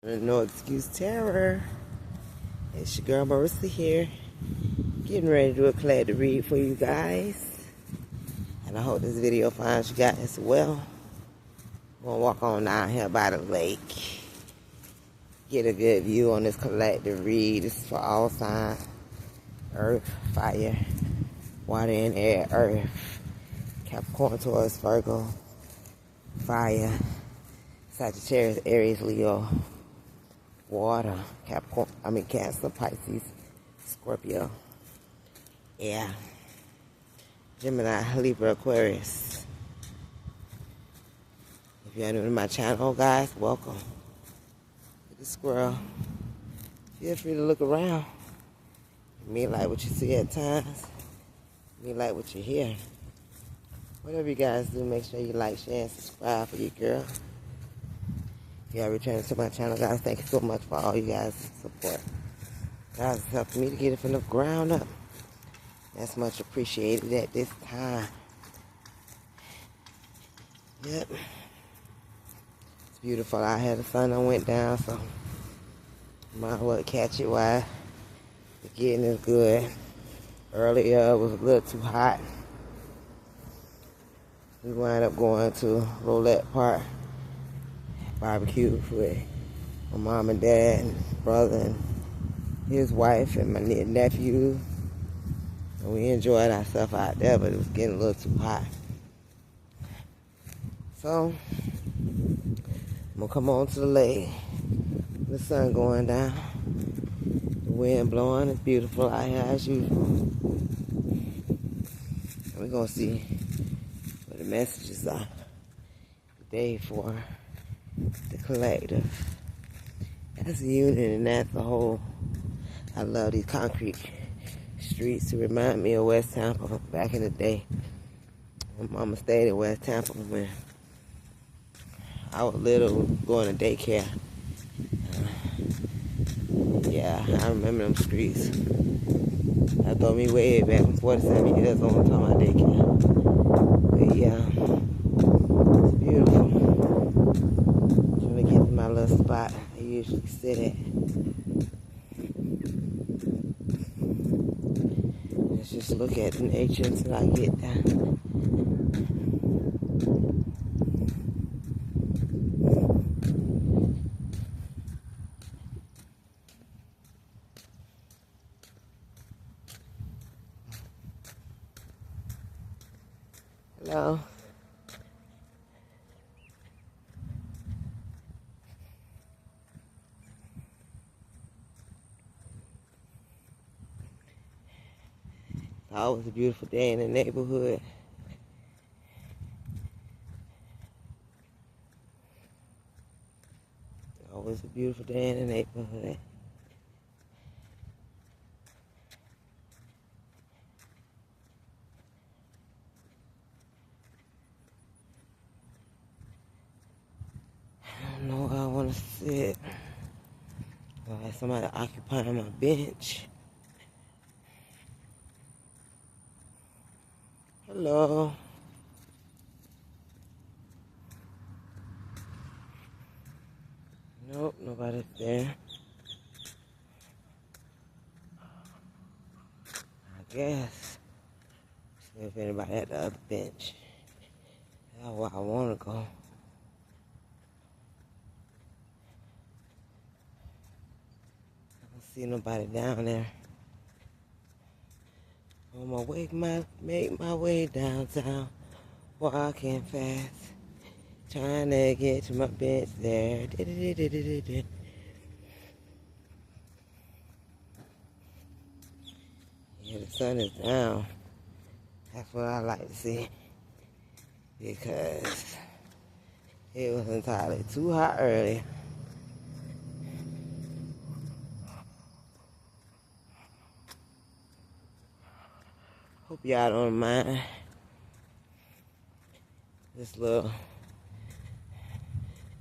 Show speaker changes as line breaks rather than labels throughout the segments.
No Excuse Terror. It's your girl Marissa here, getting ready to do a collect to read for you guys. And I hope this video finds you guys well. We're gonna walk on down here by the lake, get a good view on this collect to read. This is for all signs: Earth, Fire, Water and Air. Earth, Capricorn, Taurus, Virgo. Fire, Sagittarius, Aries, Leo. Water, Cancer, Pisces, Scorpio. Yeah. Gemini, Libra, Aquarius. If you're new to my channel, guys, welcome. The squirrel. Feel free to look around. You may like what you see at times. You may like what you hear. Whatever you guys do, make sure you like, share, and subscribe for your girl. If you are returning to my channel, guys, thank you so much for all you guys' support. Guys, it's helping me to get it from the ground up. That's much appreciated at this time. Yep. It's beautiful out here. The sun done went down, so might as well catch it while the getting is good. Earlier it was a little too hot. We wound up going to Roulette Park. Barbecue with my mom and dad and brother and his wife and my nephew. And we enjoyed ourselves out there, but it was getting a little too hot. So, I'm going to come on to the lake. The sun going down. The wind blowing. It's beautiful out here as usual. And we're going to see what the messages are today for the collective. That's a unit and that's a whole. I love these concrete streets to remind me of West Tampa back in the day. My mama stayed in West Tampa when I was little, going to daycare. Yeah, I remember them streets. That throw me way back from 47 years old talking about daycare. But yeah, it's beautiful. Trying to get to my little spot I usually sit at. Let's just look at the nature until I get there. Hello. It's always a beautiful day in the neighborhood. Always a beautiful day in the neighborhood. I don't know where I want to sit. I have somebody occupying my bench. Hello. Nope, nobody's there. I guess. See if anybody at the other bench. That's where I want to go. I don't see nobody down there. On my way, make my way downtown, walking fast, trying to get to my bench there. Yeah, the sun is down. That's what I like to see, because it was entirely too hot earlier. Hope y'all don't mind this little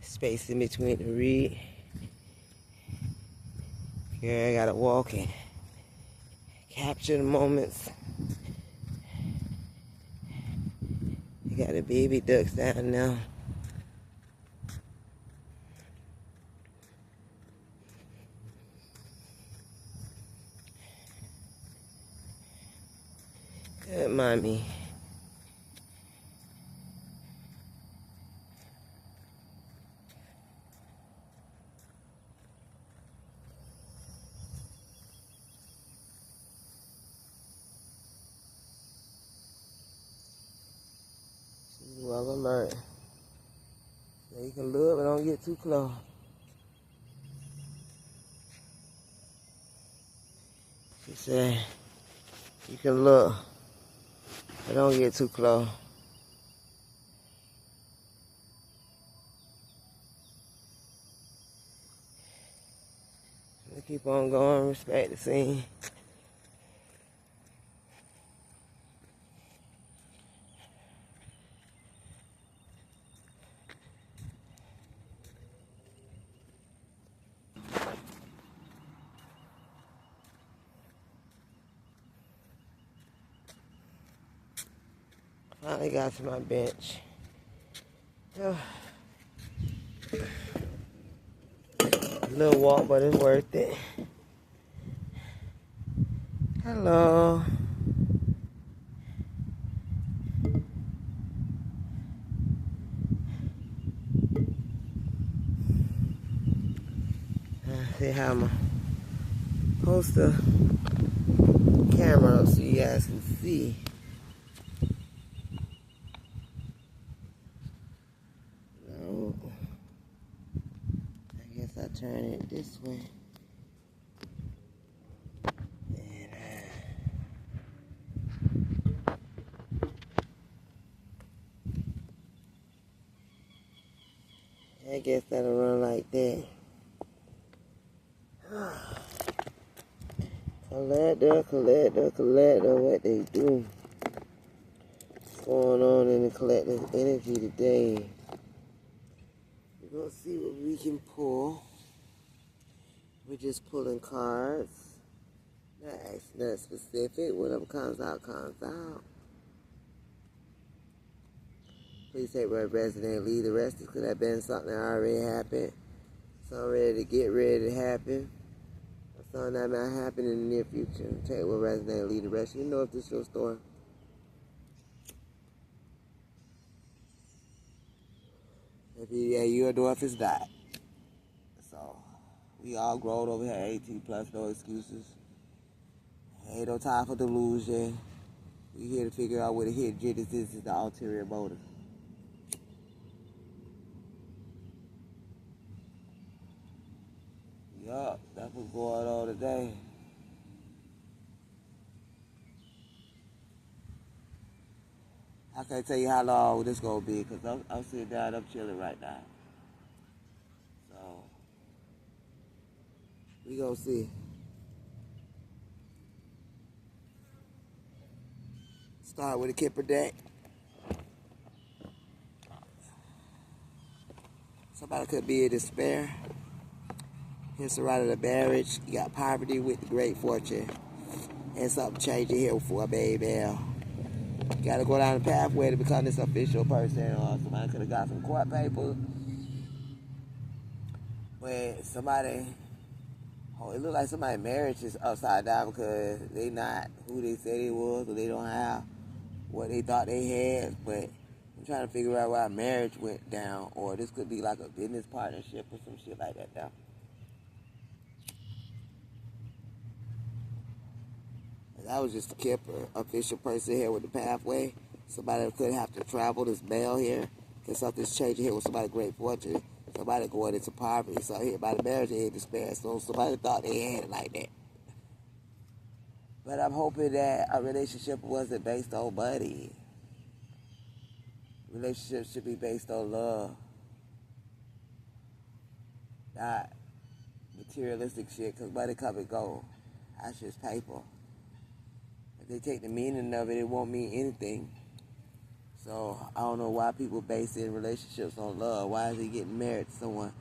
space in between the read. Here I gotta walk and capture the moments. You got the baby ducks down now. Good, mommy. She's well alert. So you can look, but don't get too close. She said, you can look, but don't get too close. We keep on going, respect the scene. Finally got to my bench. A little walk, but it's worth it. Hello. See how I'm gonna post the camera up so you guys can see. No. I guess I turn it this way. I guess that'll run like that. Collector, what they do. What's going on in the collective energy today? We're gonna see what we can pull. We're just pulling cards. Not asking nothing specific. Whatever comes out, comes out. Please take what resident and leave the rest. This could have been something that already happened. Something ready to get ready to happen. Or something that might happen in the near future. Take what resident and leave the rest. You know if this is your story. If your dwarf died. So, we all grown over here, 18 plus, no excuses. Ain't no time for delusion. We here to figure out what the hidden genesis is, the ulterior motive. Yup, that's what's going on today. I can't tell you how long this gonna be, because I'm sitting down, I'm chilling right now. So, we gonna see. Start with a Kipper deck. Somebody could be in despair. Here's the right of the marriage. You got poverty with the great fortune. And something changing here for a baby. You gotta go down the pathway to become this official person. Or somebody could have got some court papers. But somebody, it look like somebody's marriage is upside down because they not who they said they was, or they don't have what they thought they had. But I'm trying to figure out why marriage went down, or this could be like a business partnership or some shit like that now. That was just a Kipper, official person here with the pathway. Somebody could have to travel this mail here. Because something's changing here with somebody great fortune. Somebody going into poverty. So here by the marriage they had despair. So somebody thought they had it like that. But I'm hoping that a relationship wasn't based on money. Relationships should be based on love. Not materialistic shit, because money come and go. That's just paper. If they take the meaning of it, it won't mean anything. So I don't know why people base their relationships on love. Why is he getting married to someone?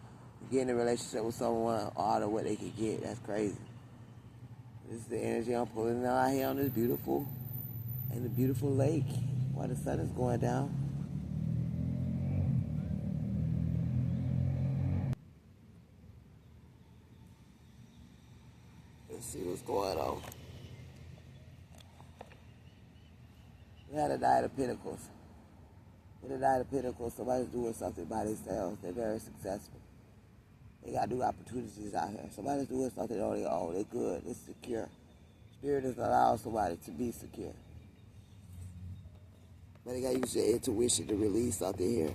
Getting a relationship with someone out of what they could get. That's crazy. This is the energy I'm pulling out here on this beautiful lake while the sun is going down. Let's see what's going on. had a Knight of Pentacles. With a Knight of Pentacles, somebody's doing something by themselves. They're very successful. They got new opportunities out here. Somebody's doing something on their own. They're good. They're secure. Spirit has allowed somebody to be secure. But they got to use your intuition to release something here.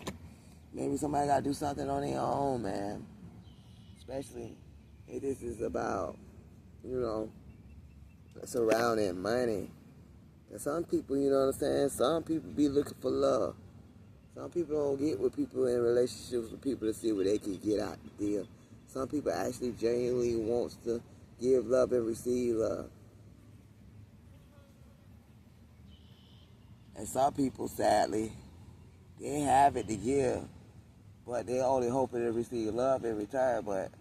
Maybe somebody got to do something on their own, man. Especially if this is about, surrounding money. And some people, you know what I'm saying? Some people be looking for love. Some people don't get with people in relationships with people to see what they can get out the deal. Some people actually genuinely wants to give love and receive love. And some people, sadly, they have it to give, but they're only hoping to receive love in return. But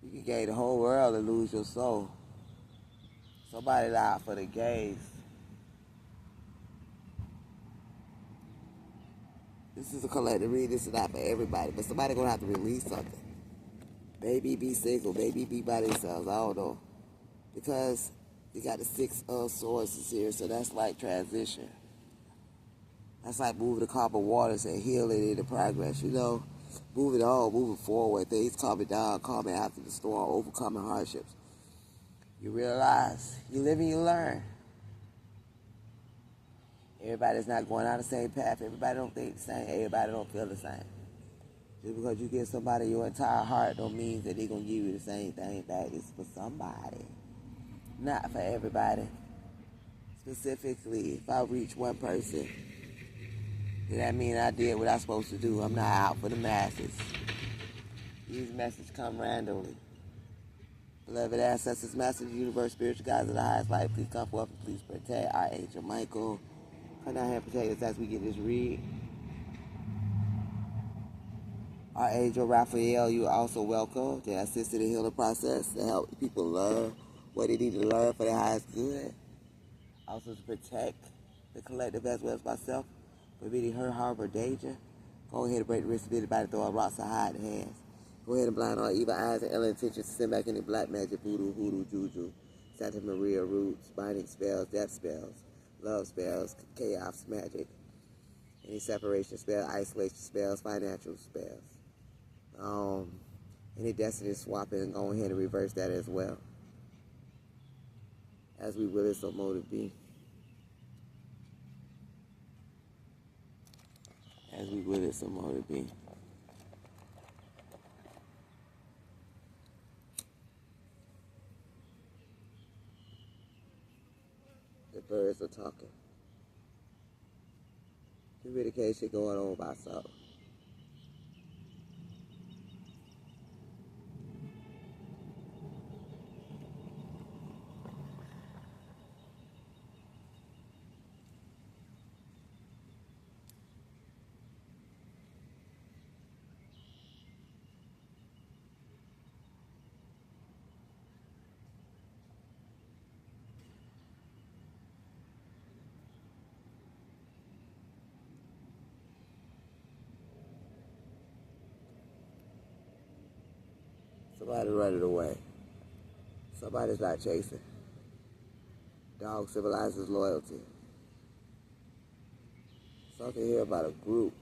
you can gain the whole world and lose your soul. Somebody out for the gaze. This is a collective read. This is not for everybody, but somebody gonna have to release something. Maybe be single, maybe be by themselves. I don't know, because you got the 6 of Swords here, so that's like transition. That's like moving the calm waters and healing into progress. Moving on, moving forward. Things calming down, calming after the storm, overcoming hardships. You realize you live and you learn. Everybody's not going down the same path. Everybody don't think the same. Everybody don't feel the same. Just because you give somebody your entire heart don't mean that they're going to give you the same thing back. It's for somebody, not for everybody. Specifically, if I reach one person, then that means I did what I'm supposed to do. I'm not out for the masses. These messages come randomly. Beloved ancestors, masters, universe, spiritual guides of the highest light, please come forth and please protect Archangel Michael. Come down here and protect us as we get this read. Archangel Raphael, you are also welcome to assist in the healing process to help people learn what they need to learn for their highest good. Also to protect the collective as well as myself, preventing her harbor danger. Go ahead and break the wrist of anybody throwing rocks or hiding hands. Go ahead and blind all evil eyes and ill intentions. Send back any black magic, voodoo, hoodoo, juju, Santa Maria roots, binding spells, death spells, love spells, chaos magic, any separation spells, isolation spells, financial spells. Any destiny swapping, go ahead and reverse that as well. As we will, it so motive be. As we will, it so motive be. The birds are talking. Communication going on by something. Somebody running away. Somebody's not chasing. Dog symbolizes loyalty. Something here about a group.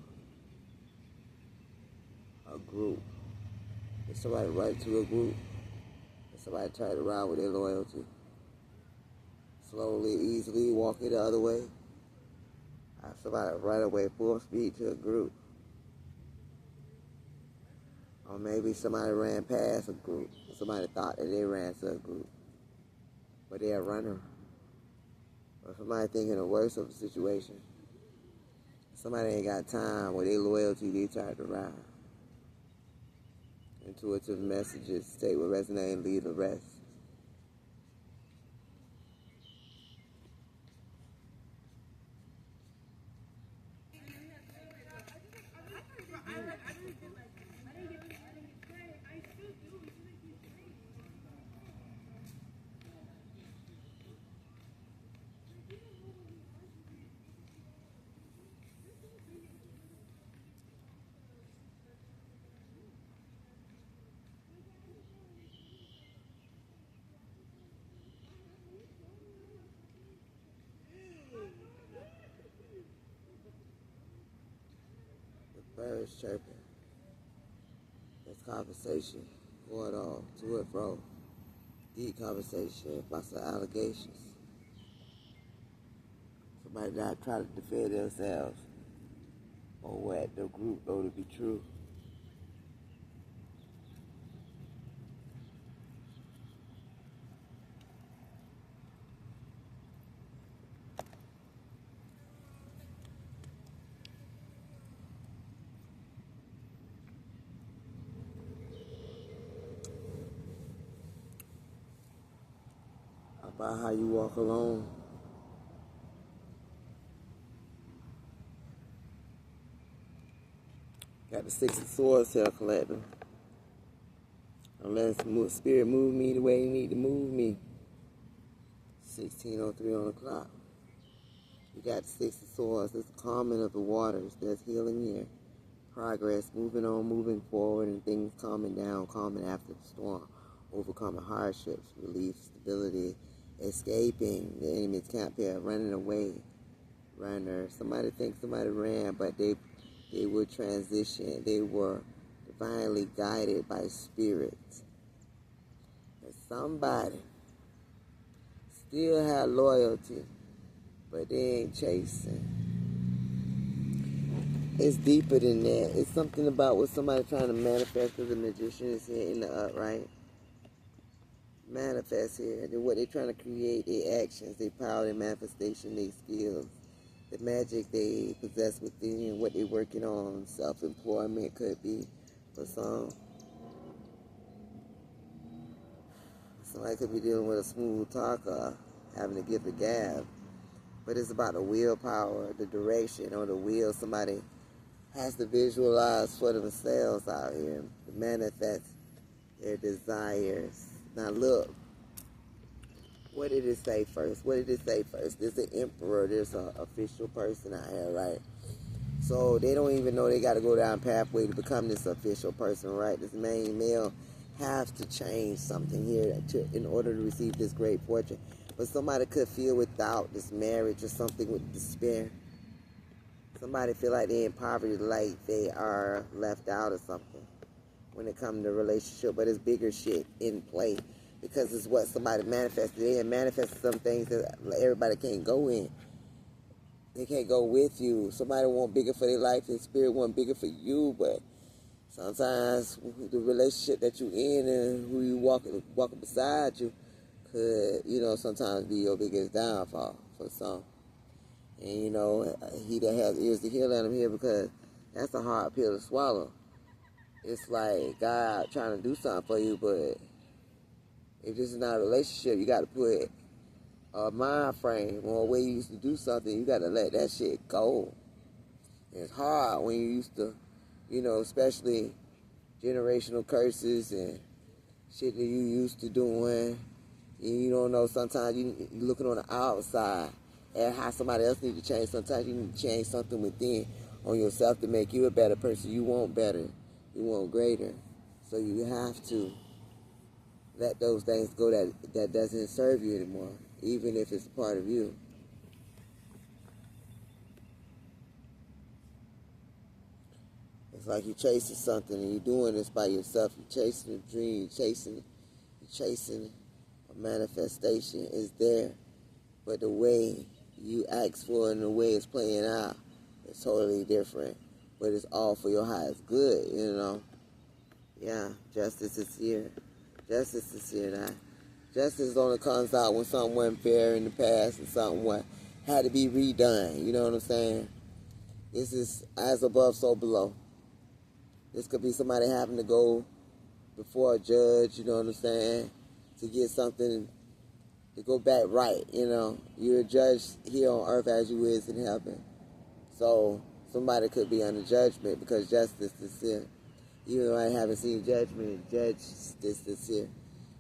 A group. If somebody run to a group, and somebody turn around with their loyalty. Slowly, easily walking the other way. Somebody run away full speed to a group. Or maybe somebody ran past a group. Somebody thought that they ran to a group. But they're a runner. Or somebody thinking the worst of the situation. Somebody ain't got time with their loyalty, they turned around. Intuitive messages, take what resonate and leave the rest. birds chirping. There's conversation going on to and fro. Deep conversation about some allegations. Somebody not trying to defend themselves on what the group know to be true. About how you walk alone. Got the 6 of Swords here, collector. Unless spirit move me the way you need to move me. 16:03 on the clock. You got the 6 of Swords. It's the calming of the waters. There's healing here. Progress, moving on, moving forward, and things calming down, calming after the storm. Overcoming hardships, relief, stability, escaping the enemy's camp here, running away. Runner. Somebody thinks somebody ran, but they were transitioned. They were divinely guided by spirit. And somebody still had loyalty, but they ain't chasing. It's deeper than that. It's something about what somebody trying to manifest, because the magician is here in the upright. Manifest here. What they're trying to create, their actions, their power, their manifestation, their skills, the magic they possess within, what they're working on. Self-employment could be for some. Somebody could be dealing with a smooth talker, having to give the gab. But it's about the willpower, the direction, or the will somebody has to visualize for themselves out here, to manifest their desires. Now look, what did it say first? What did it say first? There's an emperor, there's an official person out here, right? So they don't even know they got to go down pathway to become this official person, right? This main male has to change something here in order to receive this great fortune. But somebody could feel without this marriage or something with despair. Somebody feel like they're in poverty, like they are left out or something when it comes to relationship. But it's bigger shit in play, because it's what somebody manifested. They manifested some things that everybody can't go in. They can't go with you. Somebody want bigger for their life, and spirit want bigger for you. But sometimes the relationship that you in and who you walking beside you could, sometimes be your biggest downfall for some. And, he that has ears to hear, let him hear, because that's a hard pill to swallow. It's like God trying to do something for you, but if this is not a relationship, you got to put a mind frame or a way you used to do something. You got to let that shit go. It's hard when you used to, especially generational curses and shit that you used to doing. You don't know, sometimes you're looking on the outside at how somebody else needs to change. Sometimes you need to change something within on yourself to make you a better person. You want better. You want greater. So you have to let those things go that doesn't serve you anymore, even if it's a part of you. It's like you're chasing something and you're doing this by yourself. You're chasing a dream. You're chasing a manifestation. Is there, but the way you ask for it and the way it's playing out is totally different. But it's all for your highest good, Yeah, justice is here. Justice is here now. Justice only comes out when something wasn't fair in the past and something had to be redone. You know what I'm saying? This is as above, so below. This could be somebody having to go before a judge, you know what I'm saying, to get something to go back right, You're a judge here on earth as you is in heaven. So somebody could be under judgment because justice is here. Even though I haven't seen judgment, justice is here.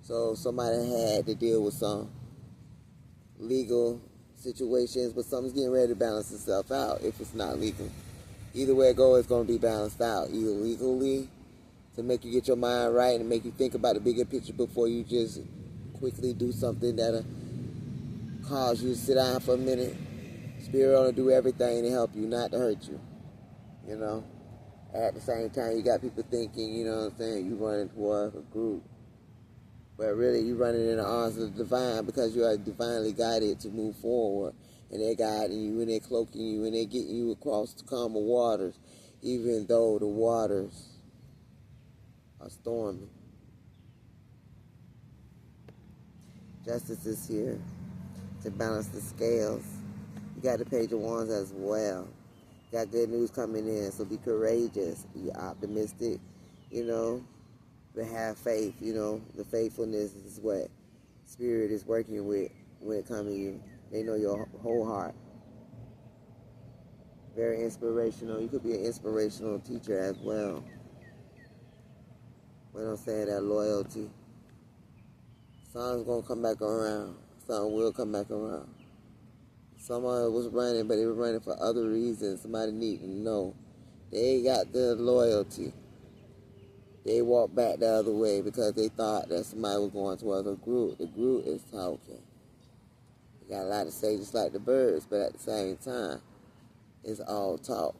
So somebody had to deal with some legal situations, but something's getting ready to balance itself out if it's not legal. Either way it goes, it's going to be balanced out. Either legally, to make you get your mind right and make you think about the bigger picture before you just quickly do something that'll cause you to sit down for a minute. Spirit ought to do everything to help you, not to hurt you. At the same time, you got people thinking, you know what I'm saying, you running towards a group. But really, you running in the arms of the divine because you are divinely guided to move forward. And they're guiding you, and they're cloaking you, and they're getting you across the calmer waters, even though the waters are stormy. Justice is here to balance the scales. You got the Page of Wands as well. Got good news coming in, so be courageous, be optimistic, you know, but have faith, you know. The faithfulness is what Spirit is working with when it comes to you. They know your whole heart. Very inspirational. You could be an inspirational teacher as well. When I'm saying that loyalty, something's going to come back around. Something will come back around. Someone was running, but they were running for other reasons. Somebody needed to know. They got the loyalty. They walked back the other way because they thought that somebody was going towards a group. The group is talking. They got a lot to say just like the birds, but at the same time, it's all talk.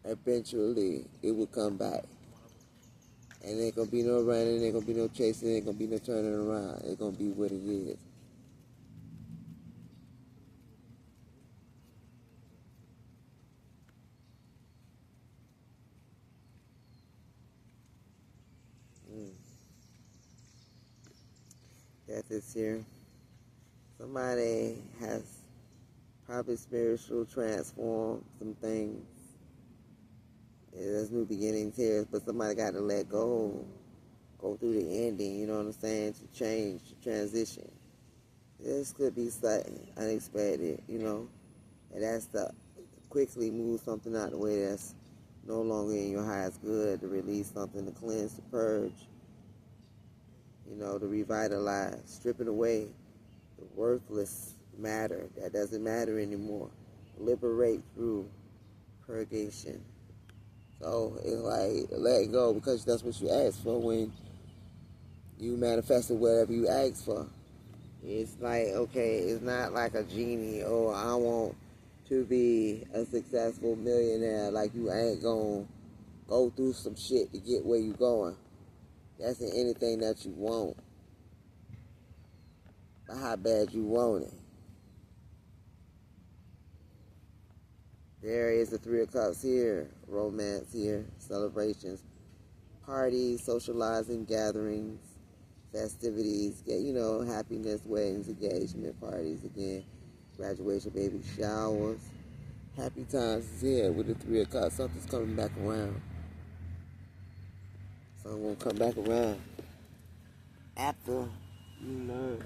Eventually, it will come back. And there ain't going to be no running, there ain't going to be no chasing, there ain't going to be no turning around. It's going to be what it is. Death is here. Somebody has probably spiritual transformed some things. There's new beginnings here, but somebody got to let go through the ending, you know what I'm saying, to change, to transition. This could be something unexpected, you know, and that's to quickly move something out of the way that's no longer in your highest good, to release something, to cleanse, to purge, you know, to revitalize, stripping away the worthless matter that doesn't matter anymore. Liberate through purgation. So it's like, let it go, because that's what you asked for when you manifested whatever you asked for. It's like, okay, it's not like a genie, oh, I want to be a successful millionaire. Like, you ain't gonna go through some shit to get where you going. That's in anything that you want. But how bad you want it. There is the Three of Cups here, romance here, celebrations, parties, socializing, gatherings, festivities, you know, happiness, weddings, engagement, parties again, graduation, baby showers. Happy times is here with the Three of Cups. Something's coming back around. Something will come back around after you learn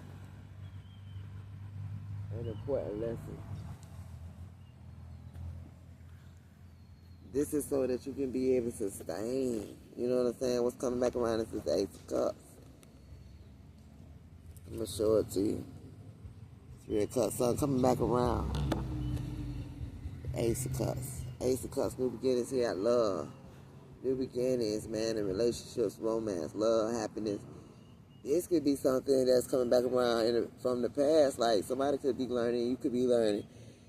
an important lesson. This is so that you can be able to sustain. You know what I'm saying? What's coming back around is this Ace of Cups. I'm going to show it to you. Three of Cups. Something coming back around. Ace of Cups. Ace of Cups. New beginnings here at love. New beginnings, man, in relationships, romance, love, happiness. This could be something that's coming back around from the past. Like, somebody could be learning, you could be learning.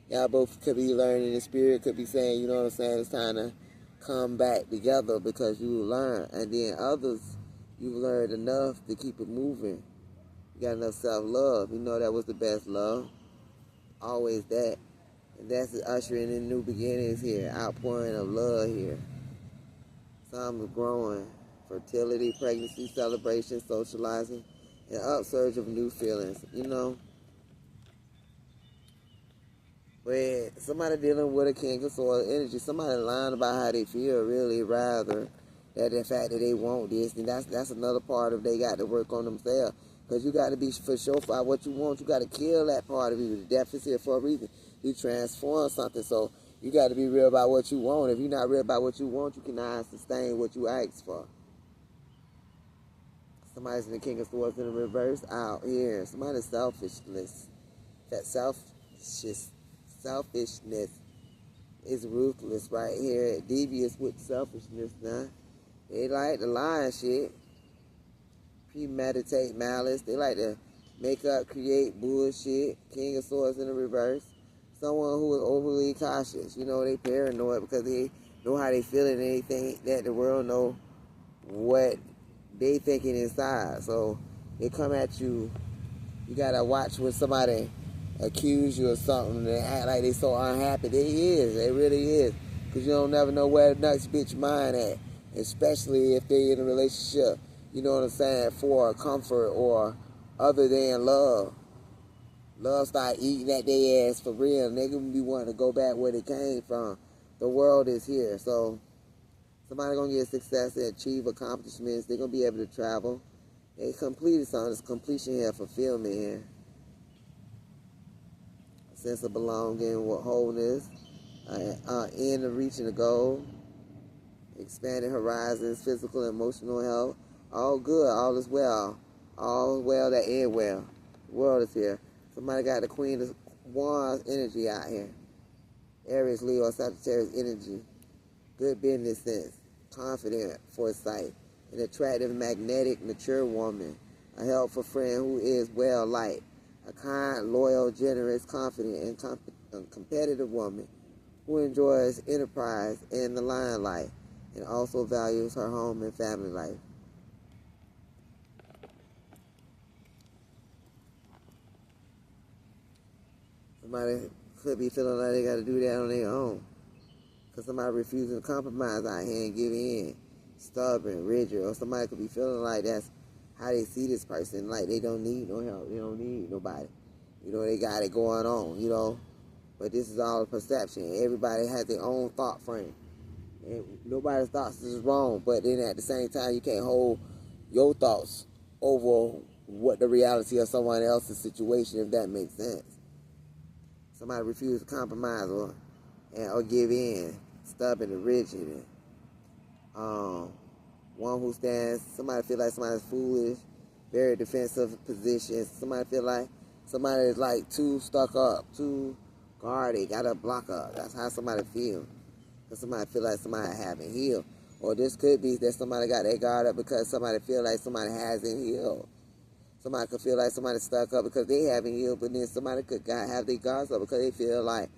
Y'all both could be learning. The Spirit could be saying, you know what I'm saying, it's time to come back together because you learn. And then others, you've learned enough to keep it moving. You got enough self-love. You know that was the best love. Always that. And that's ushering in new beginnings here. Outpouring of love here. Some growing. Fertility, pregnancy, celebration, socializing, an upsurge of new feelings, you know. When somebody dealing with a King of Swords energy, somebody lying about how they feel, really, rather than the fact that they want this. And that's another part of they got to work on themselves. Because you got to be for sure for what you want. You got to kill that part of you. The death is here for a reason. You transform something. So you got to be real about what you want. If you're not real about what you want, you cannot sustain what you ask for. Somebody's in the King of Swords in the reverse out here. Somebody's selfishness. That selfishness is ruthless right here. Devious with selfishness now. They like to lie and shit. Premeditate malice. They like to make up, create bullshit. King of Swords in the reverse. Someone who is overly cautious. You know, they paranoid because they know how they feeling, and they think that the world know what they thinking inside. So they come at you. You gotta watch when somebody accuse you of something and act like they so unhappy. They really is. Because you don't never know where the next bitch mind at. Especially if they in a relationship, you know what I'm saying, for comfort or other than love. Love start eating at their ass for real. And they gonna be wanting to go back where they came from. The world is here. So somebody gonna get success and achieve accomplishments. They're gonna be able to travel. They completed something. There's completion here, fulfillment here. A sense of belonging, wholeness, end of reaching a goal, expanding horizons, physical and emotional health. All good, all is well. All well that end well. The world is here. Somebody got the Queen of Wands energy out here. Aries, Leo, Sagittarius energy. Good business sense. Confident foresight. An attractive, magnetic, mature woman. A helpful friend who is well liked. A kind, loyal, generous, confident, and competitive woman who enjoys enterprise and the limelight and also values her home and family life. Somebody could be feeling like they got to do that on their own. Because somebody refusing to compromise out here and give in. Stubborn, rigid. Or somebody could be feeling like that's how they see this person. Like they don't need no help. They don't need nobody. You know, they got it going on, you know. But this is all a perception. Everybody has their own thought frame. And nobody's thoughts is wrong. But then at the same time, you can't hold your thoughts over what the reality of someone else's situation, if that makes sense. Somebody refuses to compromise or give in, stubborn and rigid. One who stands, somebody feel like somebody's foolish, very defensive position. Somebody feel like somebody is like too stuck up, too guarded, got a block up. That's how somebody feel. Because somebody feel like somebody haven't healed. Or this could be that somebody got their guard up because somebody feel like somebody hasn't healed. Somebody could feel like somebody's stuck up because they haven't healed, but then somebody could have their guards up because they feel like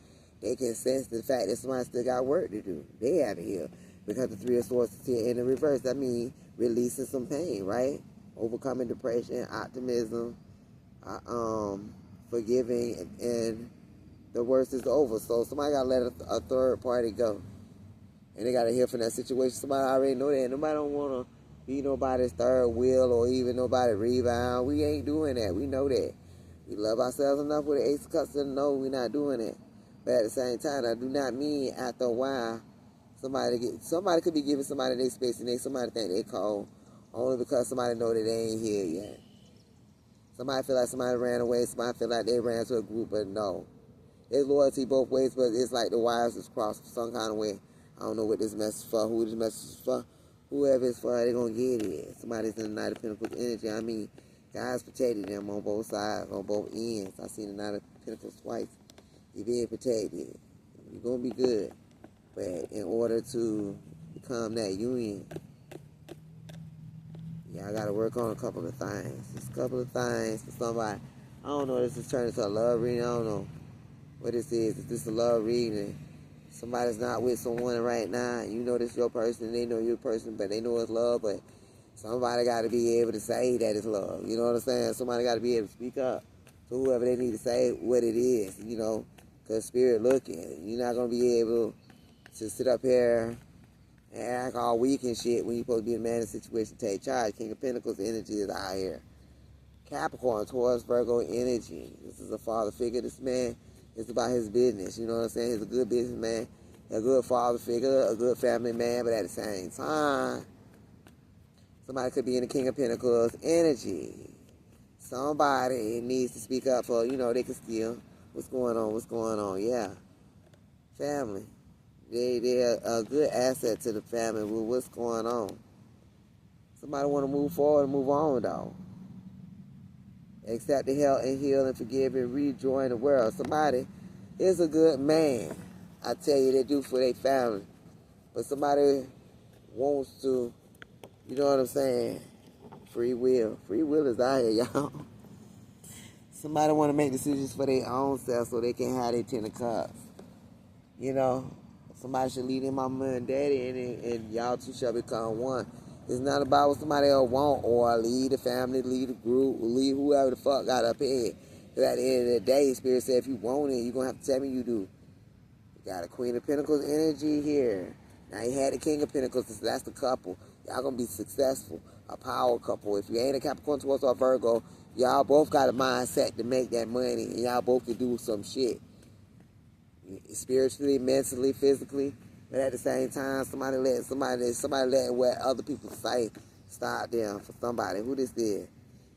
they can sense the fact that somebody still got work to do. They haven't healed. Because the Three of Swords is here in the reverse. That means releasing some pain, right? Overcoming depression, optimism, forgiving, and the worst is over. So somebody got to let a third party go. And they got to heal from that situation. Somebody already know that. Nobody don't want to be nobody's third wheel or even nobody's rebound. We ain't doing that. We know that. We love ourselves enough with the Ace of Cups to know we're not doing it. But at the same time, I do not mean after a while somebody could be giving somebody their space and somebody think they cold only because somebody know that they ain't here yet. Somebody feel like somebody ran away. Somebody feel like they ran to a group, but no. There's loyalty both ways, but it's like the wires is crossed some kind of way. I don't know what this message is for, who this message is for. Whoever it's for, they're going to get it. Somebody's in the Knight of Pentacles energy. I mean, God's protecting them on both sides, on both ends. I seen the Knight of Pentacles twice. You're being protected. You're going to be good. But in order to become that union, I got to work on a couple of things. Just a couple of things for somebody. I don't know if this is turning into a love reading. I don't know what this is. Is this a love reading? Somebody's not with someone right now. You know this your person. They know your person, but they know it's love. But somebody got to be able to say that it's love. You know what I'm saying? Somebody got to be able to speak up to whoever they need to say what it is, you know, because spirit looking. You're not going to be able to sit up here and act all weak and shit when you're supposed to be a man in a situation, take charge. King of Pentacles energy is out here. Capricorn, Taurus, Virgo energy. This is a father figure. This man is about his business. You know what I'm saying? He's a good businessman, a good father figure, a good family man, but at the same time, somebody could be in the King of Pentacles energy. Somebody needs to speak up for, you know, they can steal. What's going on? Yeah. Family. They're a good asset to the family with what's going on. Somebody want to move forward and move on, though. Accept the help and heal and forgive and rejoin the world. Somebody is a good man. I tell you, they do for their family. But somebody wants to, you know what I'm saying? Free will. Free will is out here, y'all. Somebody want to make decisions for their own self so they can have their 10 of cups. You know? Somebody should lead in mama and daddy, and y'all two shall become one. It's not about what somebody else want or lead the family, lead the group, lead whoever the fuck got up here. Because at the end of the day, Spirit said if you want it, you're going to have to tell me you do. You got a Queen of Pentacles energy here. Now you had the King of Pentacles, so that's the couple. Y'all going to be successful. A power couple. If you ain't a Capricorn, Taurus, or Virgo, y'all both got a mindset to make that money. And y'all both can do some shit. Spiritually, mentally, physically. But at the same time, somebody let what other people say stop them for somebody. Who this is?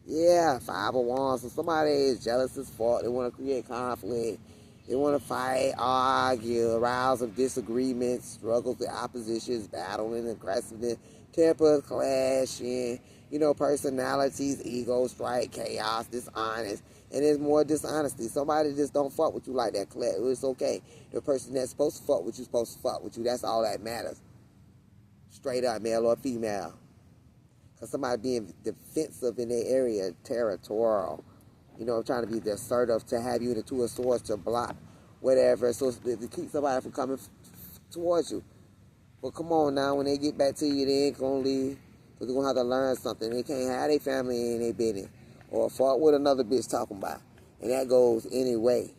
Yeah, 5 of Wands. So somebody is jealous as fuck. They want to create conflict. They want to fight, argue, arouse of disagreements, struggles with oppositions, battling, aggressiveness, tempers, clashing, personalities, ego, strike, chaos, dishonest. And there's more dishonesty. Somebody just don't fuck with you like that. It's okay. The person that's supposed to fuck with you supposed to fuck with you. That's all that matters. Straight up, male or female. Because somebody being defensive in their area, territorial. Trying to be assertive, to have you in the 2 of Swords, to block whatever. So to keep somebody from coming towards you. But come on now, when they get back to you, they ain't going to leave. Because they're going to have to learn something. They can't have their family in their business. Or fuck with another bitch talking about. And that goes any way.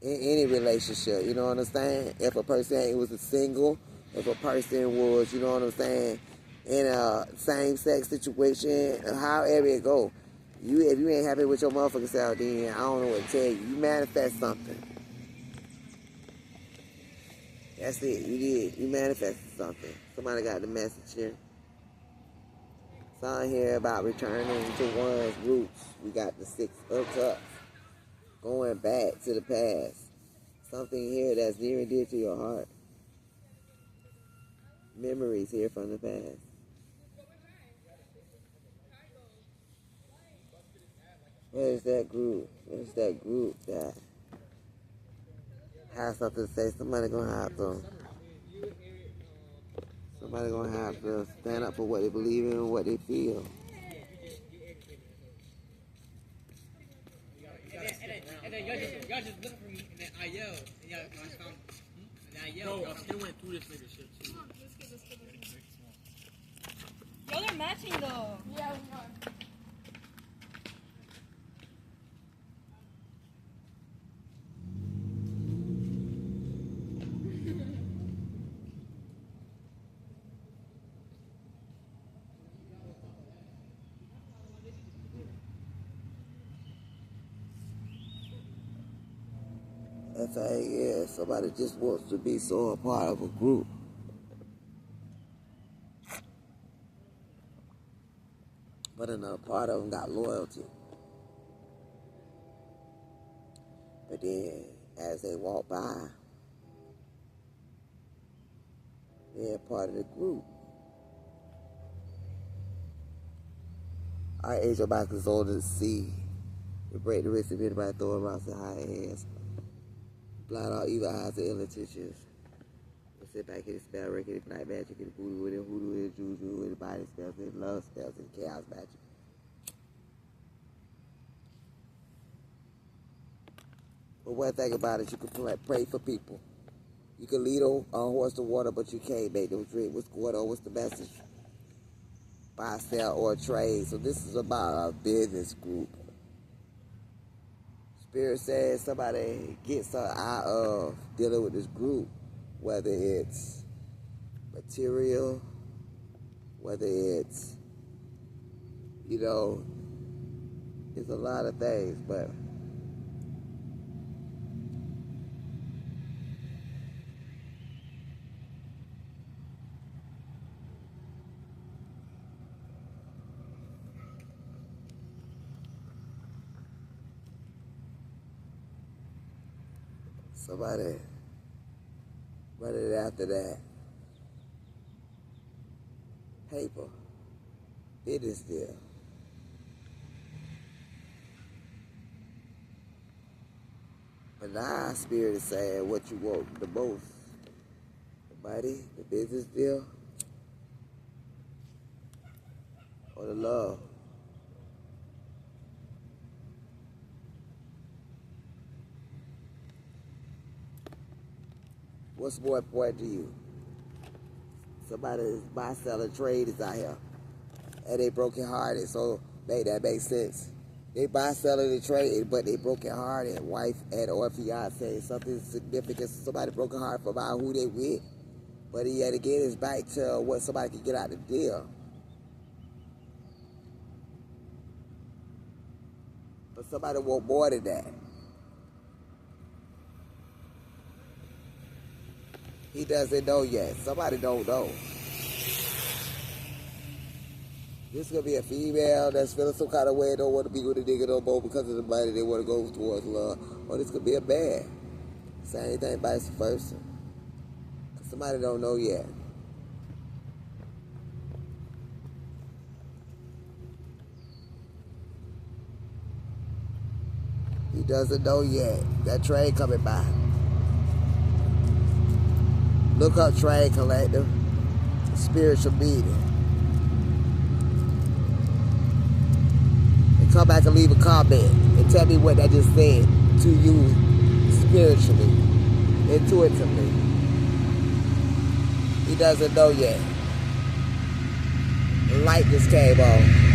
In any relationship, you know what I'm saying? If a person was a single, if a person was, you know what I'm saying, in a same-sex situation, however it go, if you ain't happy with your motherfucking self, then I don't know what to tell you. You manifest something. That's it. You did. You manifested something. Somebody got the message here. Something here about returning to one's roots. We got the 6 of Cups. Going back to the past. Something here that's near and dear to your heart. Memories here from the past. Where's that group? Where's that group that has something to say? Somebody gonna have to stand up for what they believe in and what they feel.
And then y'all just looking for me, and then I yelled, and y'all found me. And then I yelled. Bro, they went through this nigga shit too.
Y'all are matching though.
Yeah, we are.
That's how it is. Somebody just wants to be so a part of a group. But another part of them got loyalty. But then, as they walk by, they're part of the group. Our angel box is older to see. We break the wrist of anybody throwing rocks in high hands. Blind all evil eyes and ill intentions. We'll sit back, hit a spell, break any black magic, any voodoo, any hoodoo, any juju, any body spells, any love spells, any chaos magic. But one thing about it, you can pray for people. You can lead a horse to water, but you can't make them drink. What's going on? What's the message? Buy, sell, or trade. So this is about a business group. Spirit says somebody gets out of dealing with this group, whether it's material, whether it's, it's a lot of things, but somebody running after that paper, business deal. But now Spirit is saying what you want the most. The money, the business deal, or the love. What's more important to you? Somebody's buy-seller trade is out here. And they broken-hearted, so that makes sense. They buy-seller the trade, but they broken-hearted. Wife and or fiance, something significant. Somebody broken-hearted about who they with. But he had to get his back to what somebody could get out the deal. But somebody want more than that. He doesn't know yet. Somebody don't know. This could be a female that's feeling some kind of way and don't want to be with a nigga no more because of the money they want to go towards love. Or this could be a man. Same thing, vice versa. Somebody don't know yet. He doesn't know yet. That train coming by. Look up Train Collective. Spiritual meeting. And come back and leave a comment and tell me what that just said to you spiritually, intuitively. He doesn't know yet. The light just came on.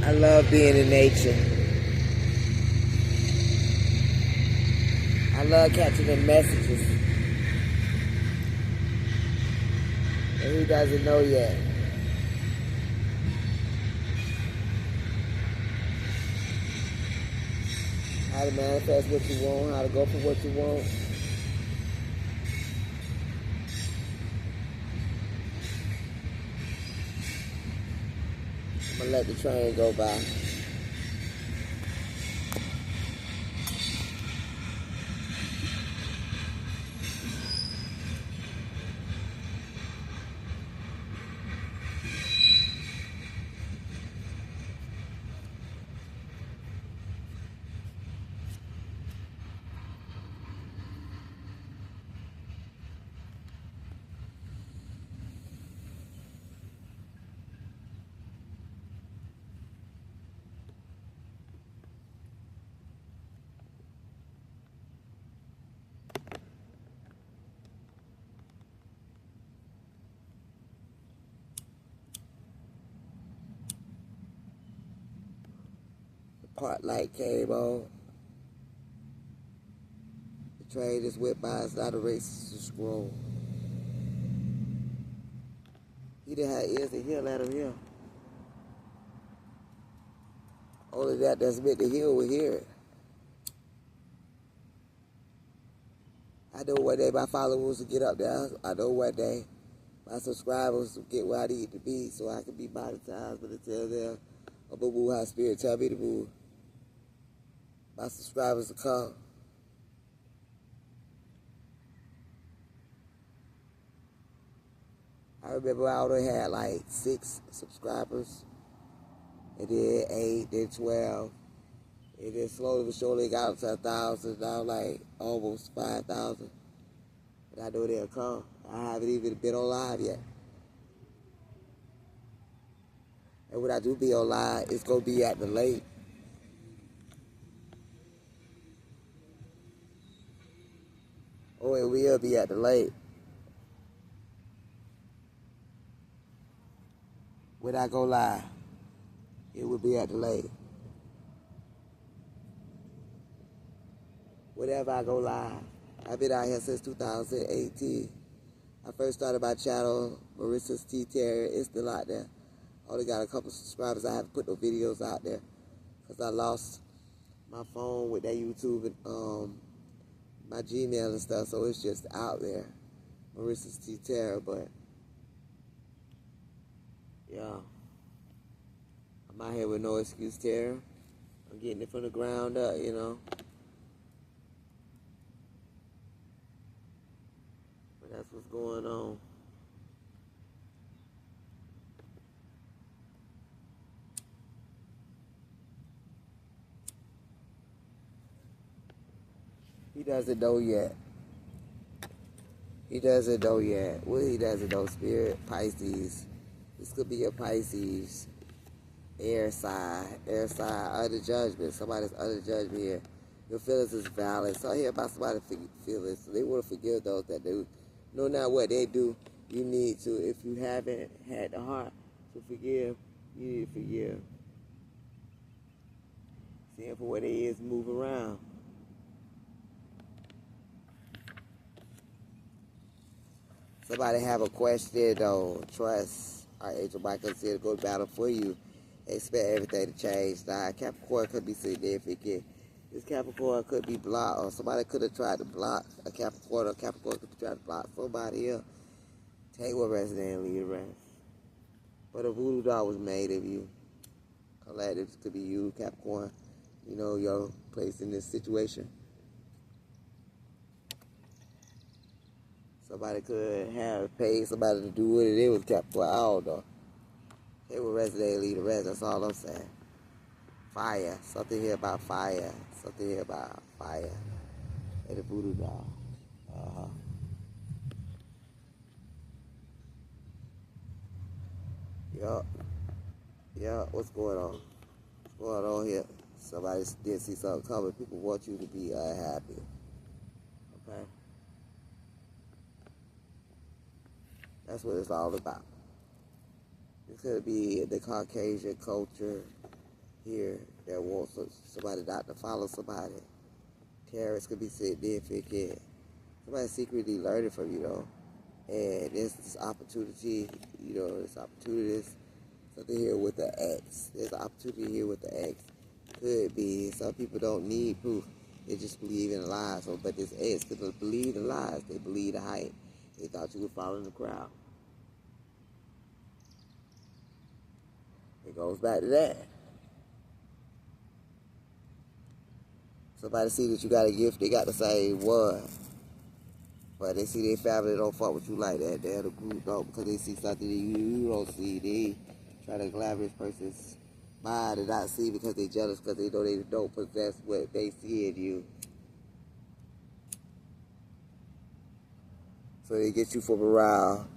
I love being in nature. I love catching the messages. And he doesn't know yet. How to manifest what you want, how to go for what you want. I'm gonna let the train go by. Part light came on. The train just went by. It's not a race to scroll. He didn't have ears to hear, let him hear. Only that's meant to hear will hear it. I know one day my followers will get up there. I know one day my subscribers will get where I need to be so I can be monetized. But until then, I'm going to move how spirit tell me to move. My subscribers will come. I remember I only had like 6 subscribers, and then 8, then 12, and then slowly but surely got up to 1,000. Now like almost 5,000. And I know they'll come. I haven't even been on live yet. And when I do be on live, it's gonna be at the lake. Oh, it will be at the lake. When I go live, it will be at the lake. Whenever I go live. I've been out here since 2018. I first started my channel, Marissa's Tea Terrier. It's still out there. I only got a couple subscribers. I haven't put no videos out there because I lost my phone with that YouTube and my Gmail and stuff, so it's just out there. Marissa's Tea Terrier, but yeah. I'm out here with No Excuse Terror. I'm getting it from the ground up, you know. But that's what's going on. He doesn't know yet. He doesn't know yet. Well, he doesn't know. Spirit, Pisces. This could be a Pisces air sign, under judgment. Somebody's under judgment here. Your feelings is valid. So I hear about somebody's feelings. So they want to forgive those that do. No matter what they do, you need to. If you haven't had the heart to forgive, you need to forgive. Seeing for what it is, move around. Somebody have a question though. Trust. Archangel Michael said to go to battle for you. Expect everything to change. Now, Capricorn could be significant. This Capricorn could be blocked, or somebody could have tried to block a Capricorn, or Capricorn could have tried to block somebody else. Take what resonates and leave the rest. But a voodoo doll was made of you. Collective could be you, Capricorn. You know your place in this situation. Somebody could have paid somebody to do what it is with Capricorn. I don't know. They will resonate and leave the rest. That's all I'm saying. Fire. Something here about fire. Something here about fire. And the voodoo doll. Yup. What's going on? What's going on here? Somebody did see something coming. People want you to be unhappy. Okay? That's what it's all about. It could be the Caucasian culture here that wants somebody not to follow somebody. Terrorists could be significant. Somebody secretly learning from you, though. And there's this opportunity, there's opportunities. Something here with the X. There's an opportunity here with the X. Could be. Some people don't need proof. They just believe in lies. But this X, they don't believe in lies. They believe the hype. They thought you were following the crowd. It goes back to that. Somebody see that you got a gift, they got the same one. But they see their family don't fuck with you like that. They're the group don't, because they see something that you don't see. They try to grab this person's mind and not see because they're jealous because they know they don't possess what they see in you. So they get you from around.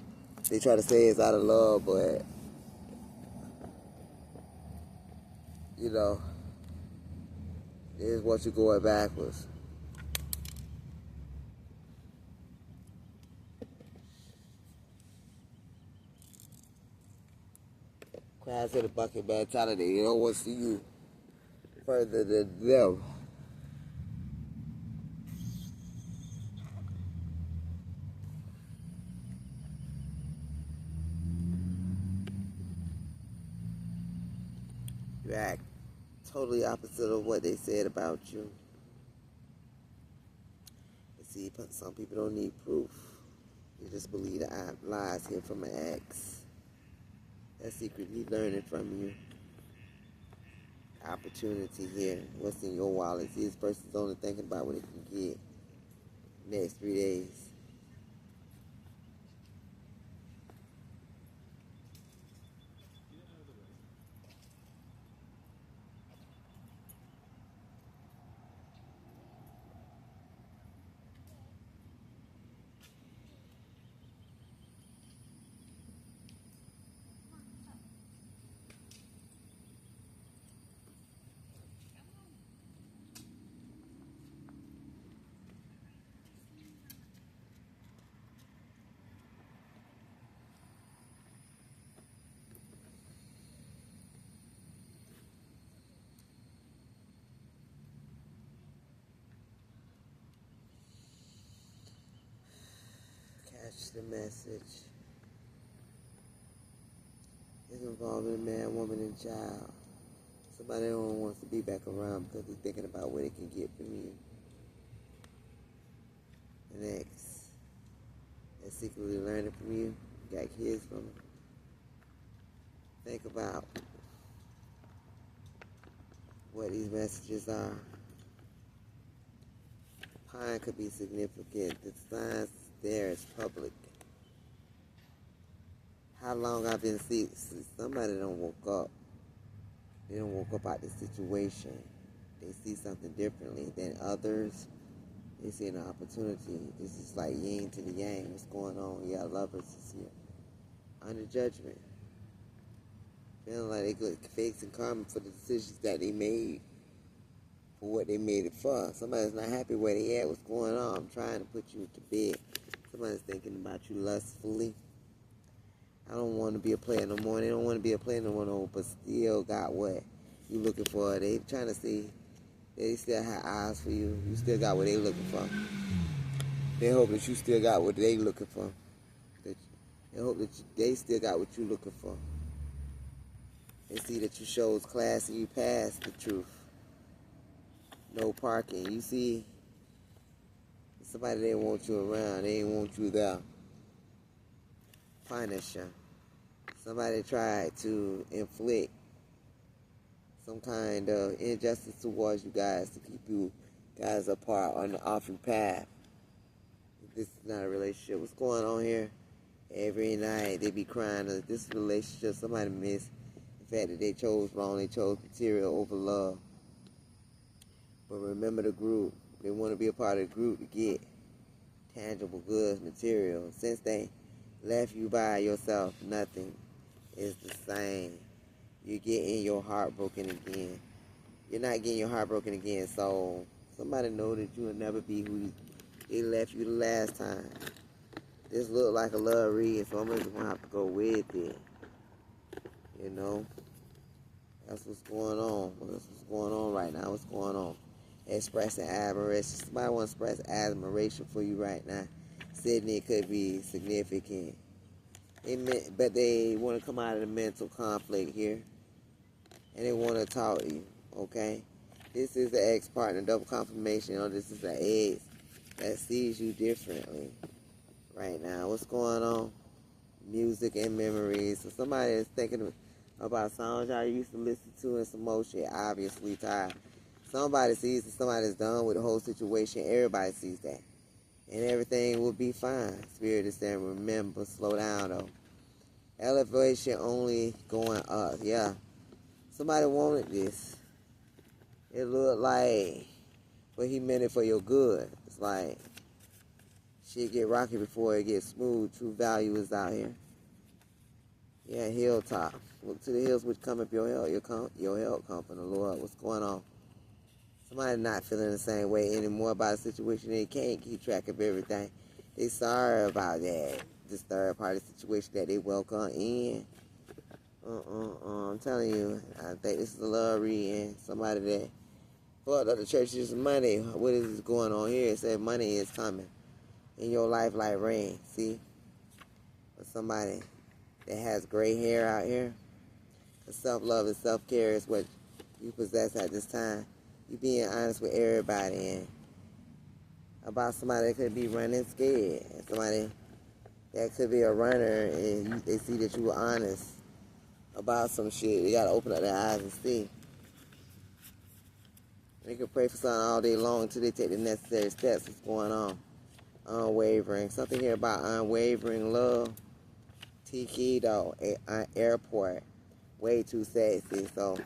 They try to say it's out of love, but they just want you going backwards. Crabs in the bucket mentality. They don't want to see you further than them. You act totally opposite of what they said about you. You see, some people don't need proof. They just believe the lies here from an ex. That's secretly learning from you. Opportunity here. What's in your wallet? See, this person's only thinking about what it can get next 3 days. Catch the message. It's involving a man, woman, and child. Somebody don't wants to be back around because they're thinking about what it can get from you. An ex that's secretly learning from you, got kids from them. Think about what these messages are. Pine could be significant. The signs there is public. How long I've been seeing, somebody don't woke up. They don't woke up out the situation. They see something differently than others. They see an opportunity. This is like yin to the yang. What's going on? You got lovers this year. Under judgment. Feeling like they could face and karma for the decisions that they made, for what they made it for. Somebody's not happy where they at. What's going on? I'm trying to put you to bed. Somebody's thinking about you lustfully. I don't want to be a player no more. They don't want to be a player no more, but still got what you looking for. They trying to see. They still have eyes for you. You still got what they looking for. They hope that you still got what they looking for. They hope that they still got what you looking for. They see that you shows class and you pass the truth. No parking. You see, somebody didn't want you around. They didn't want you there. Punisher. Somebody tried to inflict some kind of injustice towards you guys to keep you guys apart on the offing path. This is not a relationship. What's going on here? Every night they be crying that this relationship, somebody missed the fact that they chose wrong. They chose material over love. But remember the group. They want to be a part of the group to get tangible goods, material. Since they left you by yourself, nothing is the same. You're getting your heart broken again. You're not getting your heart broken again, so somebody know that you will never be who they left you the last time. This look like a love read, so I'm just going to have to go with it. You know? That's what's going on. That's what's going on right now. What's going on? Expressing admiration. Somebody want to express admiration for you right now. Sydney could be significant. But they want to come out of the mental conflict here. And they want to talk to you. Okay? This is the ex-partner, double confirmation. Or this is the ex that sees you differently right now. What's going on? Music and memories. So somebody is thinking about songs y'all used to listen to and some more shit. Obviously tired. Somebody sees that somebody's done with the whole situation. Everybody sees that. And everything will be fine. Spirit is saying, remember, slow down though. Elevation only going up. Yeah. Somebody wanted this. It looked like, but he meant it for your good. It's like, shit get rocky before it gets smooth. True value is out here. Yeah, hilltop. Look to the hills which come up your help. Your help come from the Lord. What's going on? Somebody not feeling the same way anymore about a situation. They can't keep track of everything. They sorry about that. This third party situation that they welcome in. I'm telling you, I think this is a love reading. Somebody that thought that the church is money. What is going on here? It said money is coming in your life like rain. See? For somebody that has gray hair out here. Self-love and self-care is what you possess at this time. You being honest with everybody and about somebody that could be running scared. Somebody that could be a runner and they see that you were honest about some shit. They got to open up their eyes and see. They can pray for something all day long until they take the necessary steps. What's going on? Unwavering. Something here about unwavering love. Tiki though, airport. Way too sexy. So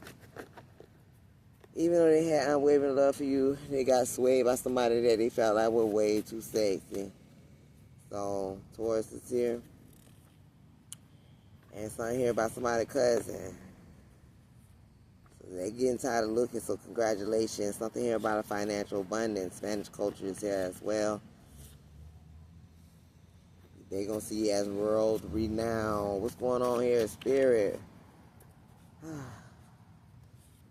even though they had unwavering love for you, they got swayed by somebody that they felt like was way too sexy. So Taurus is here. And something here about somebody's cousin. So they're getting tired of looking, so congratulations. Something here about a financial abundance. Spanish culture is here as well. They're going to see you as world renowned. What's going on here? Spirit.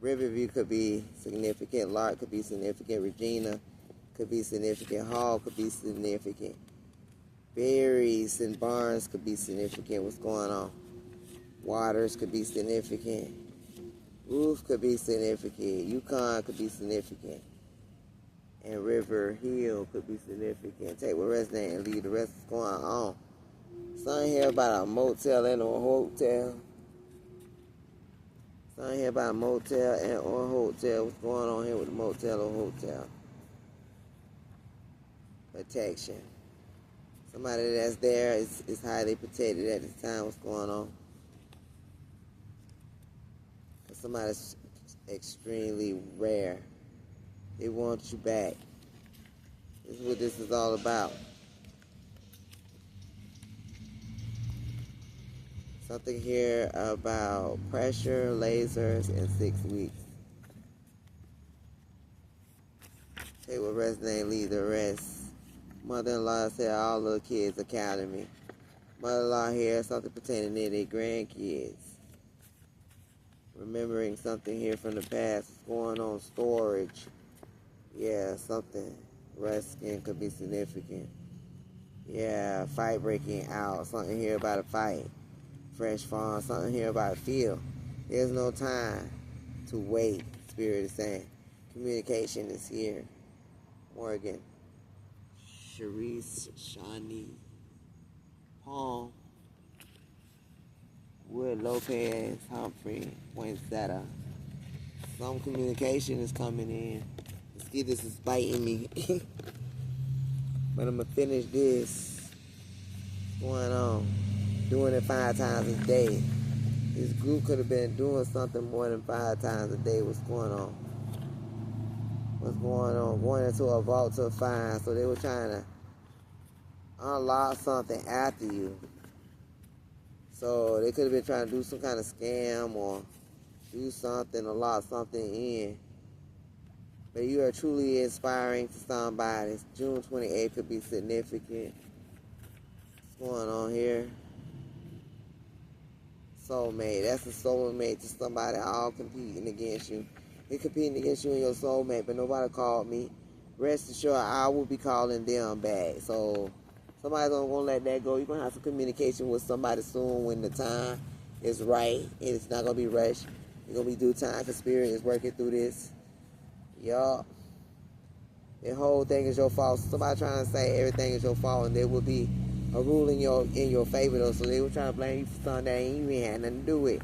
Riverview could be significant. Lark could be significant. Regina could be significant. Hall could be significant. Berries and Barnes could be significant. What's going on? Waters could be significant. Roof could be significant. Yukon could be significant. And River Hill could be significant. Take what resonates and leave the rest is going on. Something here about a motel and or hotel. Something here about a motel and or hotel. What's going on here with the motel or hotel? Protection. Somebody that's there is highly protected at this time. What's going on? Somebody's extremely rare. They want you back. This is what this is all about. Something here about pressure, lasers, and 6 weeks. Take what resonate, leave the rest. Mother-in-law said all little kids academy. Mother-in-law here, something pertaining to their grandkids. Remembering something here from the past. What's going on? Storage. Yeah, something. Resting could be significant. Yeah, fight breaking out. Something here about a fight. Fresh farm. Something here about a field. There's no time to wait, Spirit is saying. Communication is here. Morgan. Sharice, Shawnee, Paul, Wood, Lopez, Humphrey, Poinsettia. Some communication is coming in. Mosquitoes is biting me. But I'm going to finish this. What's going on? Doing it 5 times a day. This group could have been doing something more than 5 times a day. What's going on? What's going on? Going into a vault to find. So they were trying to unlock something after you. So they could have been trying to do some kind of scam or do something or lock something in. But you are truly inspiring to somebody. June 28th could be significant. What's going on here? Soulmate. That's a soulmate to somebody all competing against you. They're competing against you and your soulmate, but nobody called me. Rest assured, I will be calling them back. So somebody's going to let that go. You're going to have some communication with somebody soon when the time is right. And it's not going to be rushed. It's going to be due time because Spirit is working through this. Yup. The whole thing is your fault. Somebody trying to say everything is your fault and there will be a rule in your favor though. So they were trying to blame you for something that you ain't had nothing to do with.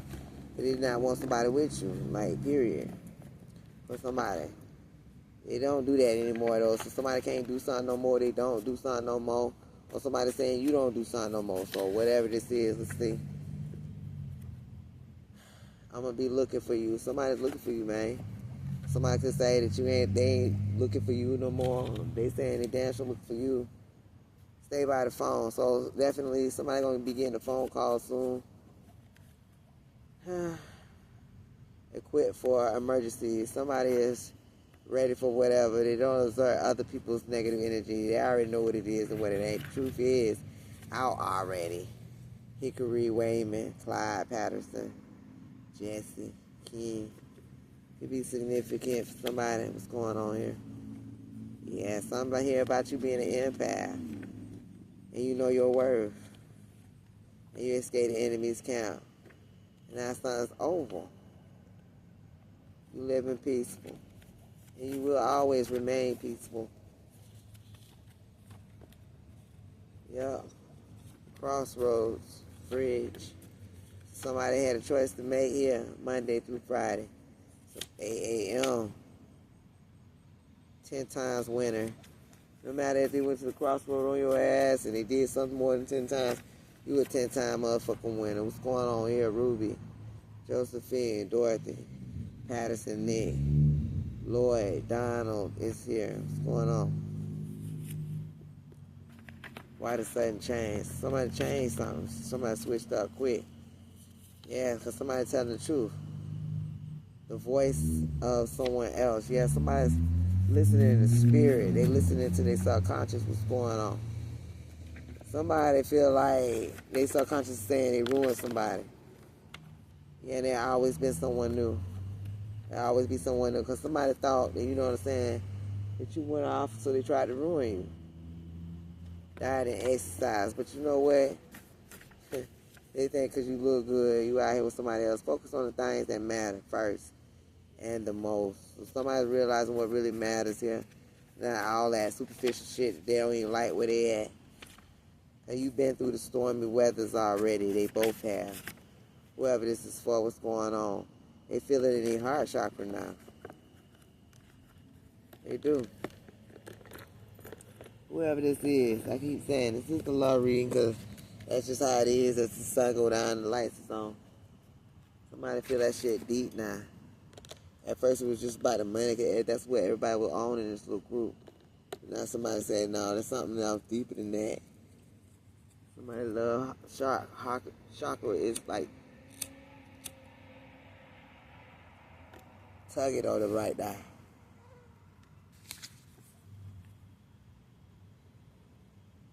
They did not want somebody with you. Like, period. For somebody. They don't do that anymore though. So somebody can't do something no more. They don't do something no more. Or somebody saying you don't do something no more. So whatever this is, let's see. I'm going to be looking for you. Somebody's looking for you, man. Somebody could say that they ain't looking for you no more. They saying they damn sure looking for you. Stay by the phone. So definitely somebody going to be getting a phone call soon. Equipped for emergency. Somebody is ready for whatever. They don't exert other people's negative energy. They already know what it is and what it ain't. The truth is out already. Hickory, Wayman, Clyde, Patterson, Jesse, King. Could be significant for somebody. What's going on here? Yeah, something here about you being an empath. And you know your worth. And you escape the enemy's camp. And that something's over. You live in peaceful. And you will always remain peaceful. Yup. Crossroads. Fridge. Somebody had a choice to make here Monday through Friday. So 8 a.m. 10 times winner. No matter if they went to the crossroad on your ass and they did something more than 10 times, you a 10-time motherfucking winner. What's going on here? Ruby, Josephine, Dorothy, Patterson, Nick, Lloyd, Donald is here. What's going on? Why the sudden change? Somebody changed something. Somebody switched up quick. Yeah, because somebody telling the truth. The voice of someone else. Yeah, somebody's listening to spirit. They listening to their subconscious. What's going on? Somebody feel like their subconscious is saying they ruined somebody. Yeah, there always been someone new. There always be someone new. Because somebody thought that, you know what I'm saying, that you went off so they tried to ruin you. Died in exercise. But you know what? They think because you look good, you out here with somebody else. Focus on the things that matter first and the most. So somebody's realizing what really matters here. Not all that superficial shit that they don't even like where they at. And you've been through the stormy weathers already. They both have. Whoever this is for, what's going on. They feel it in their heart chakra now. They do. Whoever this is, I keep saying, this is the love reading because that's just how it is as the sun go down and the lights is on. Somebody feel that shit deep now. At first it was just about the money. That's what everybody was on in this little group. Now somebody say, no, there's something else deeper than that. Somebody love chakra is like tug it on the right eye.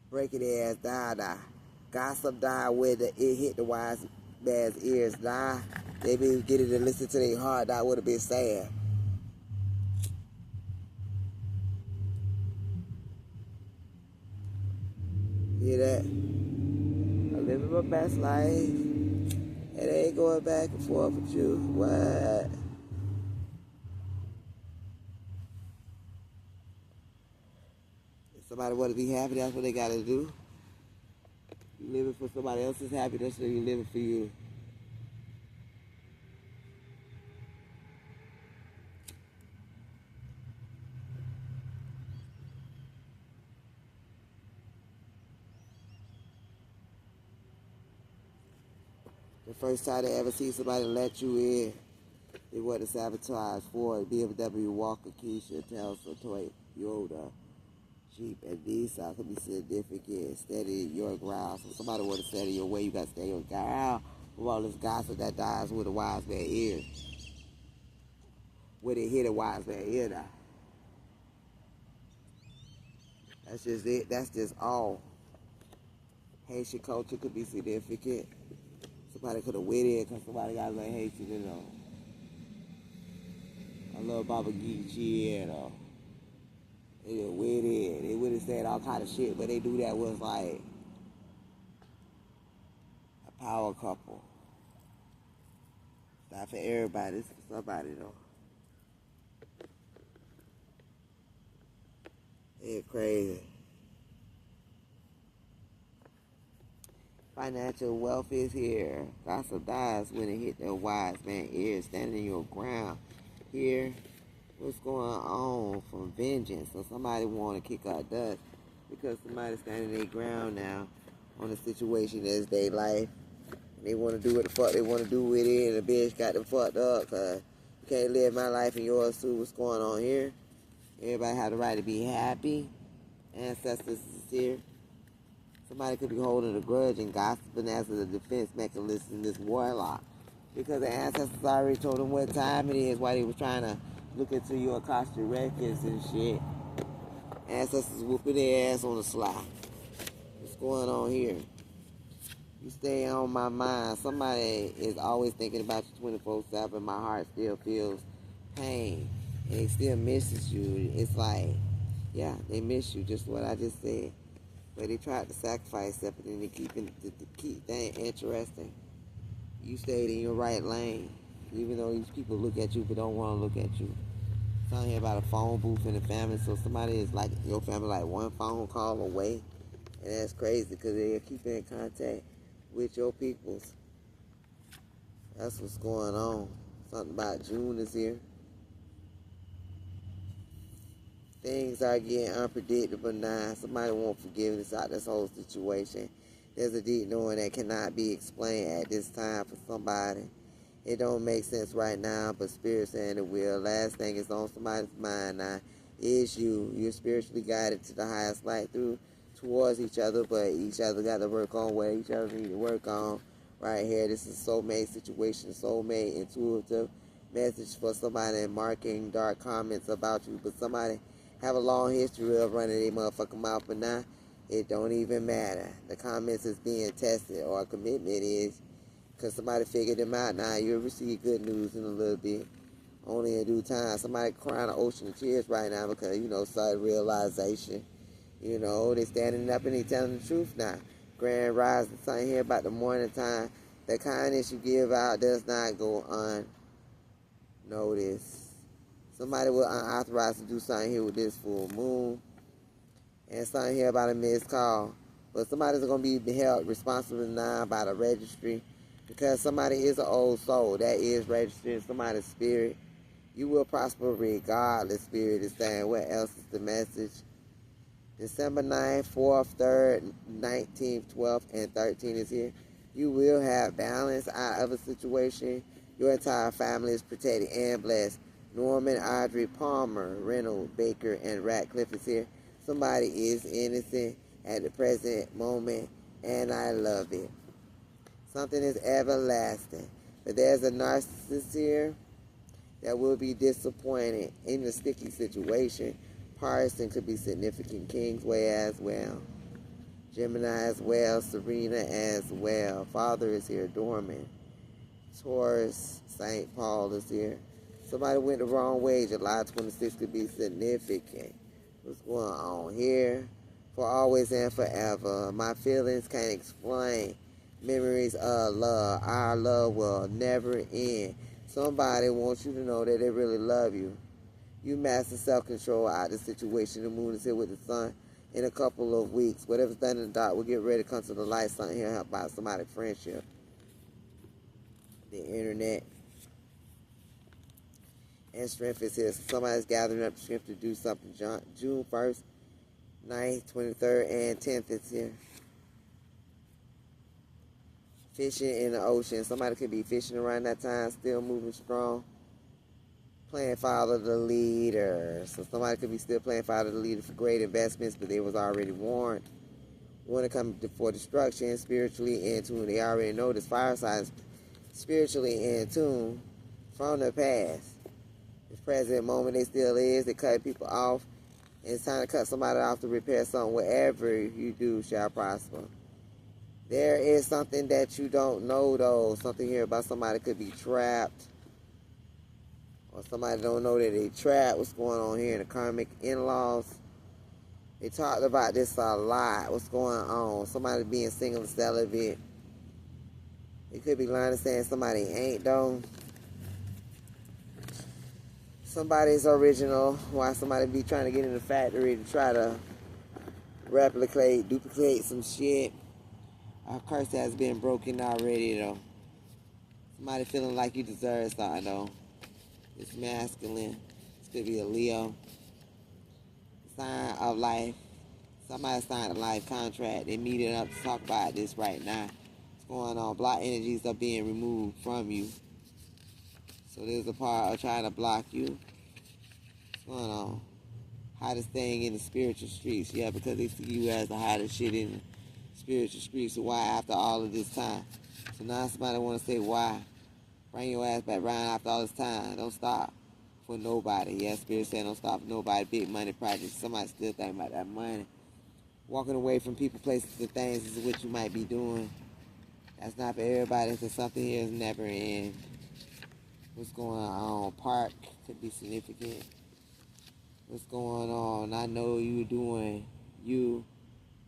Break it ass die. Gossip die where it hit the wise man's ears die. They be getting to listen to their heart die would have been sad. Hear that? I'm living my best life. It ain't going back and forth with you. What? If somebody want to be happy, that's what they got to do. You living for somebody else's happiness, or you living for you? The first time they ever see somebody let you in, they want to sabotage Ford, BMW, Walker, Keisha, Tesla, Toyota, Jeep, and Nissan could be significant. Steady your ground. So somebody want to steady your way, you got to stay your ground. With all this gossip that dies with a wise man ear. Where they hit a wise man ear now. That's just it. That's just all. Haitian culture could be significant. Somebody could have went in because somebody got a little Haitian, you know. I love Baba Geechee and they just went in. They would have said all kind of shit, but they do that was like a power couple. Not for everybody, it's for somebody though. They're crazy. Financial wealth is here. Gossip dies when it hit the wise man ear. Standing your ground. Here, what's going on from vengeance? So somebody want to kick out dust because somebody's standing their ground now on a situation that's their life. And they want to do what the fuck they want to do with it, and the bitch got them fucked up because you can't live my life and yours too. What's going on here? Everybody have the right to be happy. Ancestors is here. Somebody could be holding a grudge and gossiping as a defense mechanism in this warlock. Because the ancestors already told them what time it is while they was trying to look into your Akashic records and shit. Ancestors whooping their ass on the sly. What's going on here? You stay on my mind. Somebody is always thinking about you 24/7. My heart still feels pain. And it still misses you. It's like, yeah, they miss you, just what I just said. But they tried to sacrifice something to keep things interesting. You stayed in your right lane, even though these people look at you but don't want to look at you. Something here about a phone booth in the family, so somebody is like your family, like one phone call away, and that's crazy because they're keeping in contact with your peoples. That's what's going on. Something about June is here. Things are getting unpredictable now. Somebody want forgiveness out of this whole situation. There's a deep knowing that cannot be explained at this time for somebody. It don't make sense right now, but Spirit saying it will. Last thing is on somebody's mind now is you. You're spiritually guided to the highest light towards each other, but each other got to work on what each other need to work on. Right here, this is soulmate situation, soulmate intuitive message for somebody marking dark comments about you, but somebody have a long history of running their motherfucking mouth, but now it don't even matter. The comments is being tested, or a commitment is, because somebody figured them out. Now you'll receive good news in a little bit, only in due time. Somebody crying an ocean of tears right now because, sudden realization. They standing up and they telling the truth now. Grand rising, something here about the morning time. The kindness you give out does not go unnoticed. Somebody will unauthorized to do something here with this full moon. And something here about a missed call. But somebody's going to be held responsible now by the registry. Because somebody is an old soul. That is registering somebody's spirit. You will prosper regardless, Spirit is saying. What else is the message? December 9th, 4th, 3rd, 19th, 12th, and 13th is here. You will have balance out of a situation. Your entire family is protected and blessed. Norman, Audrey, Palmer, Reynolds, Baker, and Ratcliffe is here. Somebody is innocent at the present moment, and I love it. Something is everlasting. But there's a narcissist here that will be disappointed in the sticky situation. Person could be significant. Kingsway as well. Gemini as well. Serena as well. Father is here. Dormant. Taurus. St. Paul is here. Somebody went the wrong way. July 26th could be significant. What's going on here? For always and forever. My feelings can't explain. Memories of love. Our love will never end. Somebody wants you to know that they really love you. You master self-control out of the situation. The moon is here with the sun in a couple of weeks. Whatever's done in the dark will get ready to come to the light. Something here help out somebody's friendship. The internet. And strength is here. So somebody's gathering up the strength to do something. June 1st, 9th, 23rd, and 10th is here. Fishing in the ocean. Somebody could be fishing around that time, still moving strong. Playing follow the leader. So somebody could be still playing follow the leader for great investments, but they was already warned. Want to come for destruction, spiritually in tune. They already know this fire sign is spiritually in tune from the past. This present moment they still is. They cut people off. And it's time to cut somebody off to repair something. Whatever you do shall prosper. There is something that you don't know, though. Something here about somebody could be trapped. Or somebody don't know that they trapped. What's going on here in the karmic in-laws? They talked about this a lot. What's going on? Somebody being single and celibate. It could be lying and saying somebody ain't, though. Somebody's original. Why somebody be trying to get in the factory to try to replicate, duplicate some shit. Our curse has been broken already, though. Somebody feeling like you deserve something, though. It's masculine. This could be a Leo. Sign of life. Somebody signed a life contract. They meeting up to talk about this right now. What's going on? Block energies are being removed from you. So there's a part of trying to block you. What's going on? Hottest thing in the spiritual streets. Yeah, because they see you as the hottest shit in the spiritual streets. So why after all of this time? So now somebody want to say why. Bring your ass back around after all this time. Don't stop for nobody. Yeah, Spirit saying don't stop for nobody. Big money projects. Somebody still thinking about that money. Walking away from people, places, and things is what you might be doing. That's not for everybody, because something here is never end. What's going on? Park could be significant. What's going on? I know you doing you,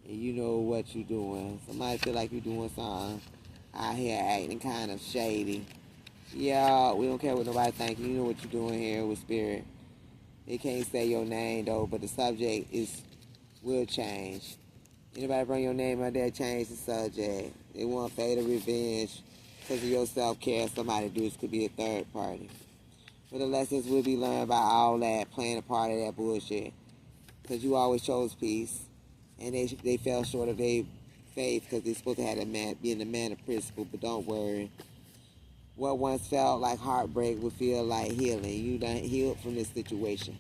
and you know what you doing. Somebody feel like you doing something out here acting kind of shady. Yeah, we don't care what nobody think. You know what you're doing here with Spirit. They can't say your name, though, but the subject will change. Anybody bring your name out there, change the subject. They want fatal revenge because of your self-care. Somebody do this, could be a third party. But the lessons will be learned by all that, playing a part of that bullshit. Because you always chose peace. And they fell short of their faith because they're supposed to have being a man of principle. But don't worry. What once felt like heartbreak will feel like healing. You done healed from this situation.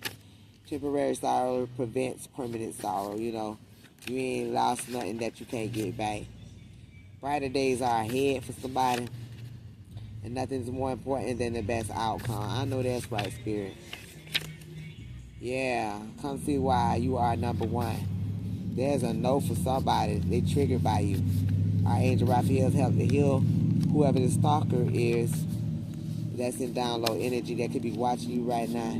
Temporary sorrow prevents permanent sorrow, you know. You ain't lost nothing that you can't get back. Brighter days are ahead for somebody. And nothing's more important than the best outcome. I know that's right, Spirit. Yeah, come see why you are number one. There's a no for somebody. They triggered by you. Our Angel Raphael's helped to heal whoever the stalker is that's in down low energy that could be watching you right now.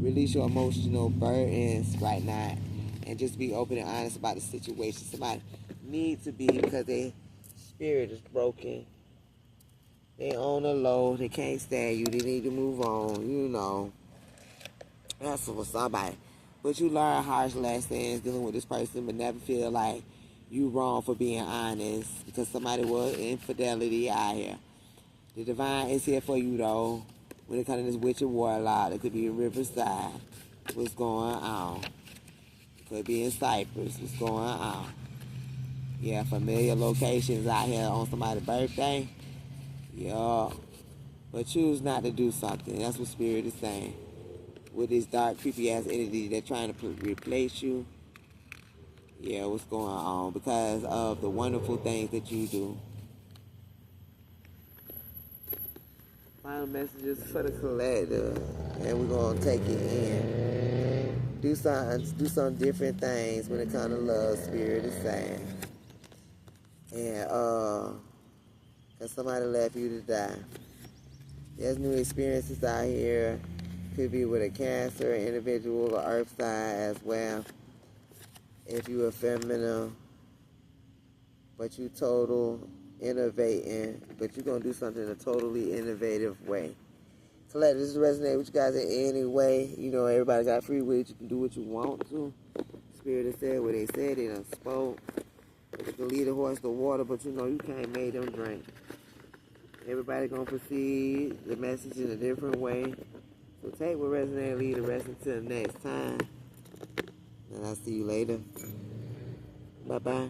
Release your emotional burdens right now and just be open and honest about the situation. Somebody needs to be, because their spirit is broken. They on the low. They can't stand you. They need to move on. You know. That's for somebody. But you learn harsh lessons dealing with this person, but never feel like you wrong for being honest, because somebody was infidelity out here. The divine is here for you, though. When it comes to this witch and warlock, it could be in Riverside. What's going on? Could be in Cyprus. What's going on? Yeah, familiar locations out here on somebody's birthday. Yeah. But choose not to do something. That's what Spirit is saying. With this dark, creepy-ass entity, they're trying to replace you. yeah, what's going on because of the wonderful things that you do. Final messages for the collective, and we're gonna take it in. Do some different things when it comes to love. Spirit is saying, and cause somebody left you to die. There's new experiences out here. Could be with a Cancer individual or Earth sign as well. If you're a feminine, but you total innovating, but you're going to do something in a totally innovative way. Collective, this resonate with you guys in any way. You know, everybody got free will. You can do what you want to. Spirit has said what they said. They done spoke. You can lead a horse to water, but you know you can't make them drink. Everybody going to perceive the message in a different way. So take what resonates and leave the rest until next time. And I'll see you later. Bye-bye.